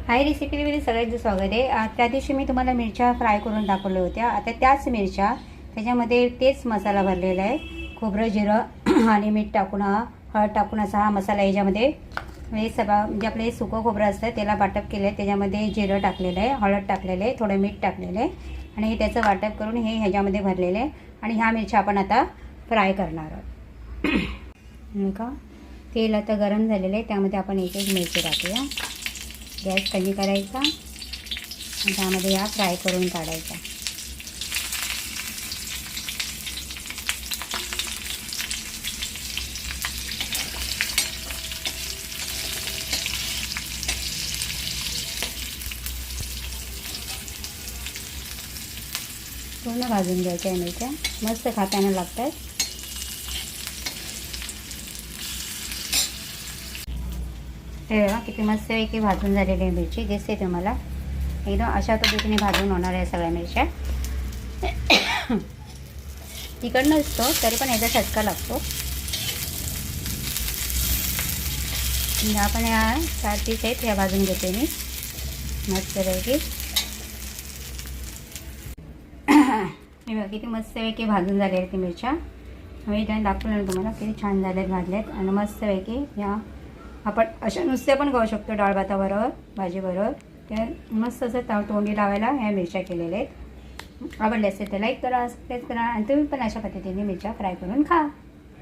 हाय रेसिपीमध्ये सगळ्यांचं स्वागत आहे। त्या दिवशी मी तुम्हाला मिरच्या फ्राय करून दाखवल्या होत्या। आता त्याच मिरच्या त्याच्यामध्ये तेच मसाला भरलेला आहे, खोबरं जिरं आणि मीठ टाकून हळद टाकून असा हा मसाला याच्यामध्ये हे सगळं म्हणजे आपले सुकं खोबरं असतं त्याला वाटप केलं आहे। त्याच्यामध्ये जिरं टाकलेलं आहे, हळद टाकलेलं आहे, थोडं मीठ टाकलेलं आहे आणि त्याचं वाटप करून हे ह्याच्यामध्ये भरलेलं आहे आणि ह्या मिरच्या आपण आता फ्राय करणार आहोत। का तेल आता गरम झालेलं आहे, त्यामध्ये आपण एक एक मिरची टाकूया। गॅस कमी करायचा आणि त्यामध्ये या फ्राय करून काढायचा। पूर्ण भाजून घ्यायच्या मिरच्या, मस्त खाताना लागतात। हे बघा किती मस्त पैकी भाजून झालेली मिरची दिसते तुम्हाला। एकदम अशा पद्धतीने भाजून होणार आहे सगळ्या मिरच्या। तिखट नसतो तरी पण याचा चटका लागतो। आपण या 4 पीस आहेत ह्या भाजून घेते मी मस्त पैकी। हे बघा किती मस्त पैकी भाजून झाले आहेत ती मिरच्या। मी त्याने दाखवलं तुम्हाला किती छान झालेत भाजलेत आणि मस्त पैकी या आपण अशा नुसत्या पण खाऊ शकतो डाळ भाताबरोबर भाजीबरोबर। त्या मस्त असं तोंडी लावायला ह्या मिरच्या केलेल्या आहेत। आवडले असेल तर लाईक करा, सबस्क्राईब करा आणि तुम्ही पण अशा पद्धतीने मिरच्या फ्राय करून खा।